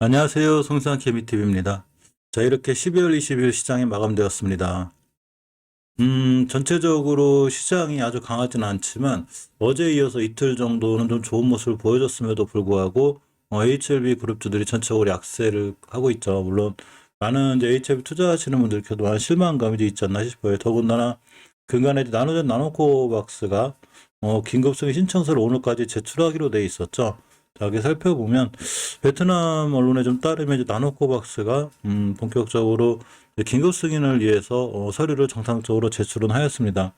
안녕하세요. 송산 케미TV입니다. 자, 이렇게 12월 20일 시장이 마감되었습니다. 전체적으로 시장이 아주 강하지는 않지만 어제에 이어서 이틀 정도는 좀 좋은 모습을 보여줬음에도 불구하고 HLB 그룹주들이 전체적으로 약세를 하고 있죠. 물론 많은 이제 HLB 투자하시는 분들께도 많은 실망감이 이제 있지 않나 싶어요. 더군다나 그간에 이제 나노젠 나노코박스가 긴급승인 신청서를 오늘까지 제출하기로 돼 있었죠. 자, 여기 살펴보면 베트남 언론에 좀 따르면 이제 나노코박스가 본격적으로 긴급 승인을 위해서 서류를 정상적으로 제출은 하였습니다.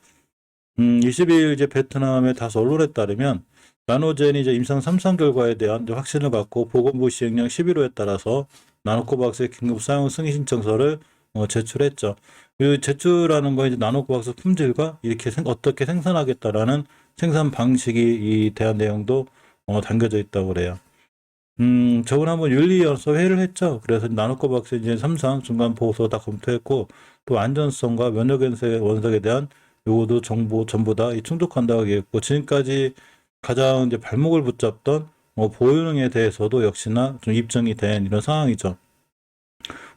20일 이제 베트남의 다수 언론에 따르면 나노젠이 이제 임상 3상 결과에 대한 확신을 갖고 보건부 시행령 11호에 따라서 나노코박스의 긴급 사용 승인 신청서를 제출했죠. 그 제출하는 거 이제 나노코박스 품질과 이렇게 어떻게 생산하겠다라는 생산 방식이 대한 내용도 담겨져 있다고 그래요. 저번에 한번 윤리위원회에서 회의를 했죠. 그래서 나노코박스 이제 3상 중간 보고서 다 검토했고, 또 안전성과 면역 원석에 대한 요구도 전부 다 충족한다고 얘기했고, 지금까지 가장 이제 발목을 붙잡던 보유능에 대해서도 역시나 좀 입증이 된 이런 상황이죠.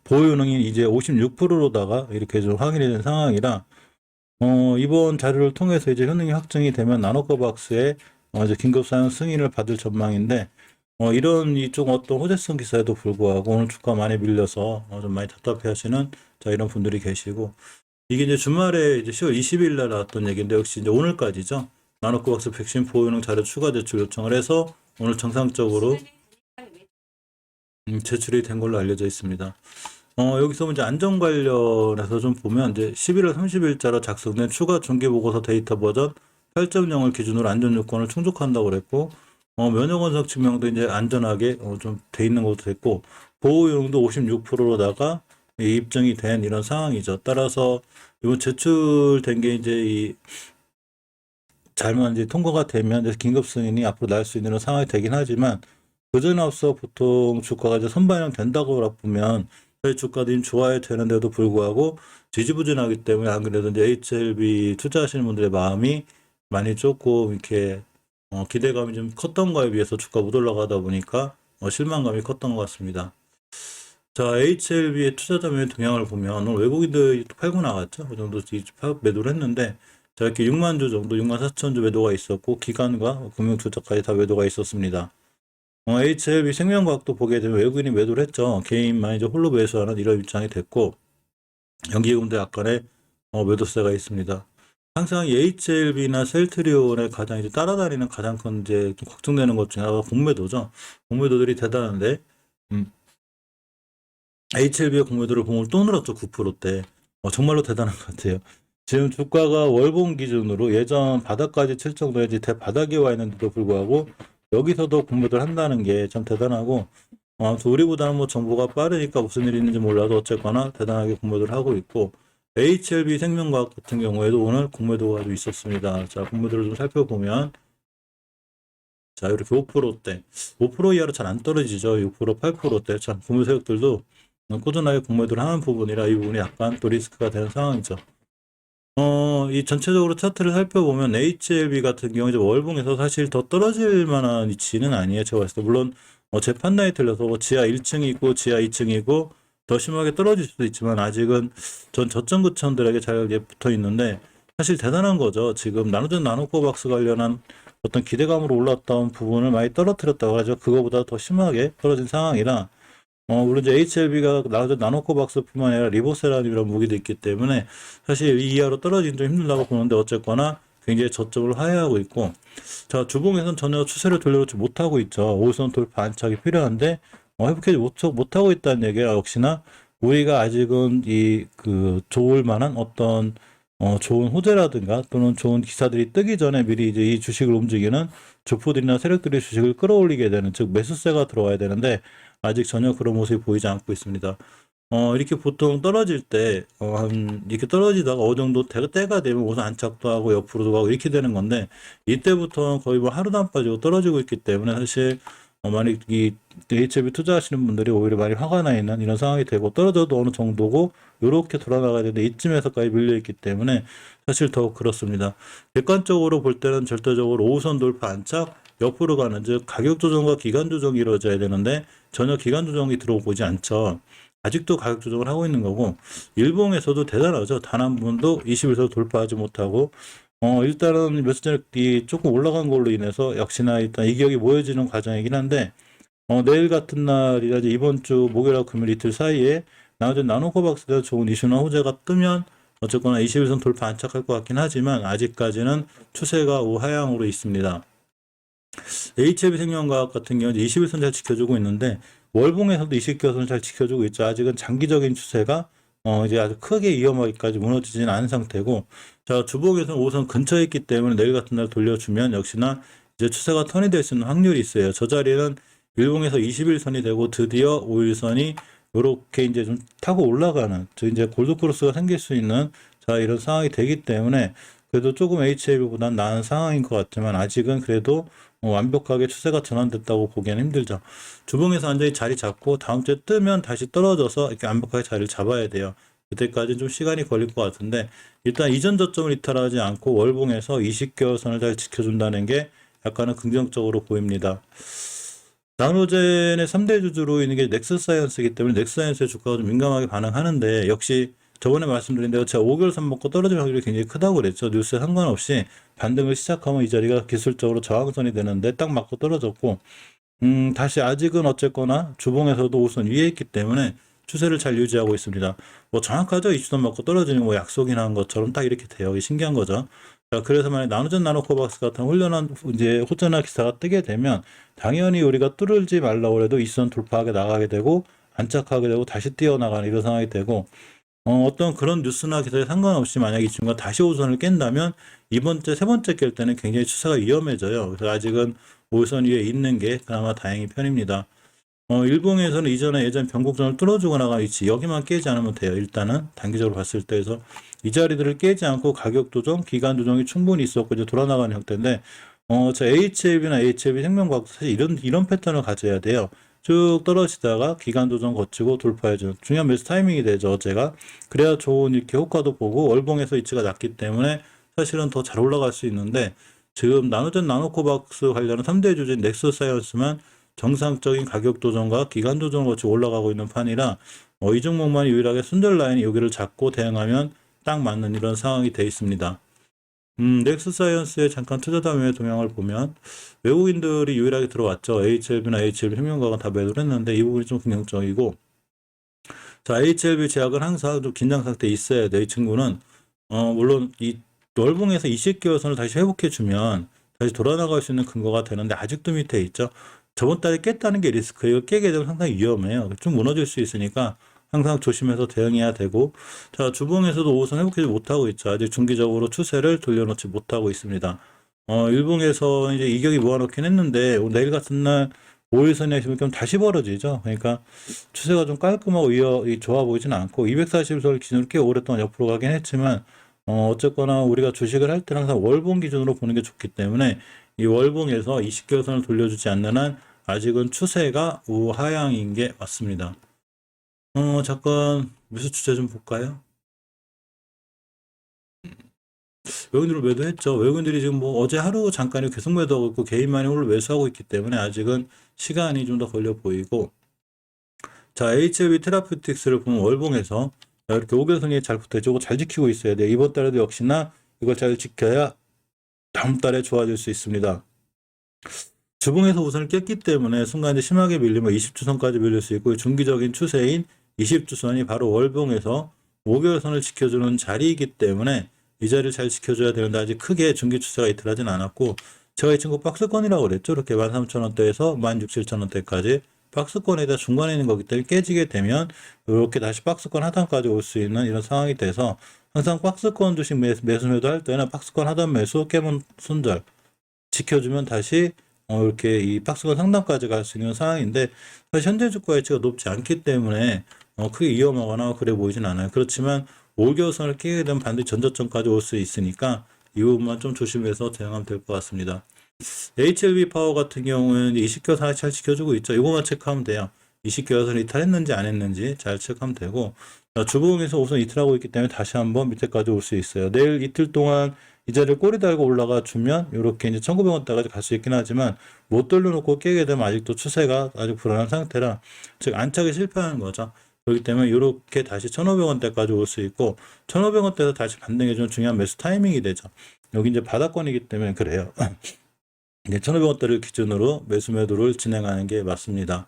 보유능이 이제 56%로다가 이렇게 좀 확인이 된 상황이라, 이번 자료를 통해서 이제 효능이 확정이 되면 나노코박스의 이제 긴급 사용 승인을 받을 전망인데, 이런 이쪽 어떤 호재성 기사에도 불구하고 오늘 주가 많이 밀려서 좀 많이 답답해 하시는 이런 분들이 계시고, 이게 이제 주말에 이제 10월 20일 날 나왔던 얘기인데 역시 이제 오늘까지죠. 나노코박스 백신 보유능 자료 추가 제출 요청을 해서 오늘 정상적으로 제출이 된 걸로 알려져 있습니다. 여기서 이제 안전 관련해서 좀 보면 이제 11월 30일자로 작성된 추가 중개보고서 데이터 버전 8.0을 기준으로 안전 요건을 충족한다고 그랬고, 면역 원석 증명도 이제 안전하게 좀 돼 있는 것도 됐고, 보호용도 56%로다가 입증이 된 이런 상황이죠. 따라서 이번 제출된 게 이제 잘만 이제 통과가 되면 긴급 승인이 앞으로 날 수 있는 상황이 되긴 하지만, 그전 앞서 보통 주가가 이제 선반영 된다고 보면 저희 주가도 좀 좋아야 되는데도 불구하고 지지부진하기 때문에 안 그래도 이제 HLB 투자하시는 분들의 마음이 많이 조금 이렇게 기대감이 좀 컸던 거에 비해서 주가 못 올라가다 보니까 실망감이 컸던 것 같습니다. 자, HLB의 투자자의 동향을 보면 오늘 외국인들이 팔고 나갔죠. 그 정도 매도를 했는데, 자, 이렇게 6만 주 정도, 6만 4천 주 매도가 있었고, 기관과 금융투자까지 다 매도가 있었습니다. HLB 생명과학도 보게 되면 외국인이 매도를 했죠. 개인만 이제 홀로 매수하는 이런 입장이 됐고, 연기금도 약간의 매도세가 있습니다. 항상 HLB나 셀트리온의 가장 이제 따라다니는 가장 큰 이제 좀 걱정되는 것 중에 하나가 공매도죠. 공매도들이 대단한데, HLB의 공매도를 보면 또 늘었죠. 9%대. 정말로 대단한 것 같아요. 지금 주가가 월봉 기준으로 예전 바닥까지 칠 정도의 대바닥에 와 있는데도 불구하고 여기서도 공매도를 한다는 게 참 대단하고, 아무튼 우리보다는 뭐 정보가 빠르니까 무슨 일이 있는지 몰라도 어쨌거나 대단하게 공매도를 하고 있고, HLB 생명과학 같은 경우에도 오늘 공매도가 좀 있었습니다. 자, 공매도를 좀 살펴보면, 자, 이렇게 5%대, 5% 이하로 잘 안 떨어지죠. 6%, 8%대. 참, 공매 세력들도 꾸준하게 공매도를 하는 부분이라 이 부분이 약간 또 리스크가 되는 상황이죠. 이 전체적으로 차트를 살펴보면 HLB 같은 경우 이제 월봉에서 사실 더 떨어질 만한 위치는 아니에요. 제가 봤을 때. 물론, 제 판단이 틀려서 지하 1층이 있고 지하 2층이고 더 심하게 떨어질 수도 있지만 아직은 전 저점 구천들에게 잘 붙어 있는데 사실 대단한 거죠. 지금 나노젠 나노코박스 관련한 어떤 기대감으로 올랐던 부분을 많이 떨어뜨렸다고 하죠. 그거보다 더 심하게 떨어진 상황이라 물론 이제 HLB가 나노코박스뿐만 아니라 리보세라는 이런 무기도 있기 때문에 사실 이 이하로 떨어지긴 좀 힘들다고 보는데 어쨌거나 굉장히 저점을 하회하고 있고, 자, 주봉에서는 전혀 추세를 돌려놓지 못하고 있죠. 5선 돌파 안착이 필요한데 회복하지 못하고 있다는 얘기가 역시나 우리가 아직은 좋을 만한 어떤 좋은 호재라든가 또는 좋은 기사들이 뜨기 전에 미리 이제 이 주식을 움직이는 주포들이나 세력들이 주식을 끌어올리게 되는, 즉 매수세가 들어와야 되는데 아직 전혀 그런 모습이 보이지 않고 있습니다. 이렇게 보통 떨어질 때, 이렇게 떨어지다가 어느 정도 때가 되면 우선 안착도 하고 옆으로도 가고 이렇게 되는 건데, 이때부터 거의 뭐 하루도 안 빠지고 떨어지고 있기 때문에 사실, 만약 이 HLB 투자하시는 분들이 오히려 많이 화가 나 있는 이런 상황이 되고, 떨어져도 어느 정도고, 요렇게 돌아나가야 되는데, 이쯤에서까지 밀려있기 때문에 사실 더 그렇습니다. 객관적으로 볼 때는 절대적으로 5선 돌파 안착, 옆으로 가는, 즉 가격 조정과 기간 조정이 이루어져야 되는데 전혀 기간 조정이 들어오지 않죠. 아직도 가격 조정을 하고 있는 거고, 일봉에서도 대단하죠. 단 한 번도 21선 돌파하지 못하고, 일단은 며칠 전에 이 조금 올라간 걸로 인해서 역시나 일단 이격이 모여지는 과정이긴 한데, 내일 같은 날이라든지 이번 주 목요일하고 금요일 이틀 사이에 나머지 나노코박스가 좋은 이슈나 호재가 뜨면 어쨌거나 21선 돌파 안착할 것 같긴 하지만 아직까지는 추세가 우하향으로 있습니다. HLB생명과학 같은 경우는 21선 잘 지켜주고 있는데 월봉에서도 20개선을 잘 지켜주고 있죠. 아직은 장기적인 추세가 이제 아주 크게 위험하기까지 무너지지는 않은 상태고, 자, 주봉에서는 5선 근처에 있기 때문에 내일 같은 날 돌려주면 역시나 이제 추세가 턴이 될 수 있는 확률이 있어요. 저 자리는 일봉에서 21선이 되고 드디어 5일선이 이렇게 이제 좀 타고 올라가는, 즉 이제 골드크로스가 생길 수 있는, 자, 이런 상황이 되기 때문에 그래도 조금 HLB보다는 나은 상황인 것 같지만 아직은 그래도 완벽하게 추세가 전환됐다고 보기에는 힘들죠. 주봉에서 완전히 자리 잡고 다음 주에 뜨면 다시 떨어져서 이렇게 완벽하게 자리를 잡아야 돼요. 그때까지 좀 시간이 걸릴 것 같은데 일단 이전 저점을 이탈하지 않고 월봉에서 20개월 선을 잘 지켜준다는 게 약간은 긍정적으로 보입니다. 나노젠의 3대 주주로 있는 게 넥스사이언스이기 때문에 넥스사이언스의 주가가 좀 민감하게 반응하는데, 역시 저번에 말씀드린 대로 제가 5개월 선 먹고 떨어질 확률이 굉장히 크다고 그랬죠. 뉴스에 상관없이 반등을 시작하면 이 자리가 기술적으로 저항선이 되는데 딱 맞고 떨어졌고, 다시 아직은 어쨌거나 주봉에서도 5선 위에 있기 때문에 추세를 잘 유지하고 있습니다. 뭐 정확하죠? 이슈선 먹고 떨어지는 거 약속이나 한 것처럼 딱 이렇게 돼요. 이게 신기한 거죠. 자, 그래서 만약 나노전 나노코박스 같은 훌륭한 이제 호전화 기사가 뜨게 되면 당연히 우리가 뚫을지 말라고 해도 이선 돌파하게 나가게 되고 안착하게 되고 다시 뛰어나가는 이런 상황이 되고, 어떤 그런 뉴스나 기사에 상관없이 만약 이 친구가 다시 5선을 깬다면 이번 주 세 번째 깰 때는 굉장히 추세가 위험해져요. 그래서 아직은 5선 위에 있는 게 그나마 다행인 편입니다. 일봉에서는 이전에 예전 변곡선을 뚫어주고 나간 위치 여기만 깨지 않으면 돼요. 일단은 단기적으로 봤을 때에서 이 자리들을 깨지 않고 가격 조정, 기간 조정이 충분히 있었고 이제 돌아나가는 형태인데, 저 HLB나 HLB 생명과학도 사실 이런 패턴을 가져야 돼요. 쭉 떨어지다가 기간 조정 거치고 돌파해주는 중요한 매수 타이밍이 되죠. 어제가 그래야 좋은 이렇게 효과도 보고 월봉에서 위치가 낮기 때문에 사실은 더 잘 올라갈 수 있는데, 지금 나노전 나노코박스 관련한 3대 주주인 넥스사이언스만 정상적인 가격 조정과 기간 조정을 거치고 올라가고 있는 판이라 이 종목만 유일하게 순절 라인이 여기를 잡고 대응하면 딱 맞는 이런 상황이 되어 있습니다. 넥스사이언스의 잠깐 투자담의 동향을 보면 외국인들이 유일하게 들어왔죠. HLB나 HLB 생명과학은 다 매도를 했는데 이 부분이 좀 긍정적이고, 자, HLB 제약은 항상 좀 긴장 상태에 있어야 돼. 이 친구는 물론 이 월봉에서 20개월 선을 다시 회복해주면 다시 돌아나갈 수 있는 근거가 되는데 아직도 밑에 있죠. 저번 달에 깼다는 게 리스크예요. 깨게 되면 상당히 위험해요. 좀 무너질 수 있으니까 항상 조심해서 대응해야 되고, 자, 주봉에서도 5선 회복하지 못하고 있죠. 아직 중기적으로 추세를 돌려놓지 못하고 있습니다. 일봉에서 이제 이격이 모아놓긴 했는데 내일 같은 날 5일선에 있으면 다시 벌어지죠. 그러니까 추세가 좀 깔끔하고 좋아 보이지는 않고 240선 기준으로 꽤 오랫동안 옆으로 가긴 했지만, 어쨌거나 우리가 주식을 할 때는 항상 월봉 기준으로 보는 게 좋기 때문에 이 월봉에서 20개월 선을 돌려주지 않는 한 아직은 추세가 우하향인 게 맞습니다. 잠깐 매수 추세 좀 볼까요? 외국인들을 매도했죠. 외국인들이 지금 뭐 어제 하루 잠깐이 계속 매도하고 있고 개인만이 오늘 매수하고 있기 때문에 아직은 시간이 좀 더 걸려 보이고, 자, HLB 테라퓨틱스를 보면 월봉에서 이렇게 5개선이 잘 붙어있죠. 이거 잘 지키고 있어야 돼요. 이번 달에도 역시나 이걸 잘 지켜야 다음 달에 좋아질 수 있습니다. 주봉에서 우선을 깼기 때문에 순간 이제 심하게 밀리면 20주선까지 밀릴 수 있고, 중기적인 추세인 20주선이 바로 월봉에서 5개월 선을 지켜주는 자리이기 때문에 이 자리를 잘 지켜줘야 되는데 아직 크게 중기 추세가 이탈하진 않았고, 제가 이 친구 박스권이라고 그랬죠. 이렇게 13,000원대에서 16,000원대까지 박스권에다 중간에 있는 거기 때문에 깨지게 되면 이렇게 다시 박스권 하단까지 올 수 있는 이런 상황이 돼서 항상 박스권 주식 매수 매도할 때는 박스권 하단 매수 깨면 손절 지켜주면 다시 이렇게 이 박스권 상단까지 갈 수 있는 상황인데, 사실 현재 주가 가치가 높지 않기 때문에 크게 위험하거나 그래 보이진 않아요. 그렇지만 5개월 선을 깨게 되면 반드시 전저점까지 올 수 있으니까 이 부분만 좀 조심해서 대응하면 될 것 같습니다. HLB 파워 같은 경우는 20개월 선을 잘 지켜주고 있죠. 이거만 체크하면 돼요. 20개월 선 이탈했는지 안 했는지 잘 체크하면 되고, 주봉에서 우선 이탈하고 있기 때문에 다시 한번 밑에까지 올 수 있어요. 내일 이틀 동안 이 자리를 꼬리 달고 올라가 주면 이렇게 이제 1900원대까지 갈 수 있긴 하지만 못 돌려놓고 깨게 되면 아직도 추세가 아주 불안한 상태라 즉 안착에 실패하는 거죠. 그렇기 때문에 이렇게 다시 1500원대까지 올 수 있고 1500원대에서 다시 반등해주는 중요한 매수 타이밍이 되죠. 여기 이제 바닥권이기 때문에 그래요. 이제 1500원대를 기준으로 매수 매도를 진행하는 게 맞습니다.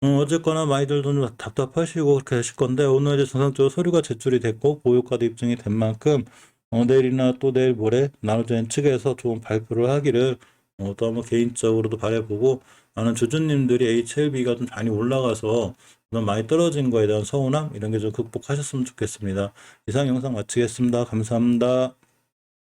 어쨌거나 많이들 좀 답답하시고 그렇게 하실 건데 오늘 이제 정상적으로 서류가 제출이 됐고 보유카드 입증이 된 만큼 내일이나 또 내일 모레 나눠진 측에서 좋은 발표를 하기를 또 한번 개인적으로도 바라보고 많은 주주님들이 HLB가 좀 많이 올라가서 좀 많이 떨어진 거에 대한 서운함 이런 게 좀 극복하셨으면 좋겠습니다. 이상 영상 마치겠습니다. 감사합니다.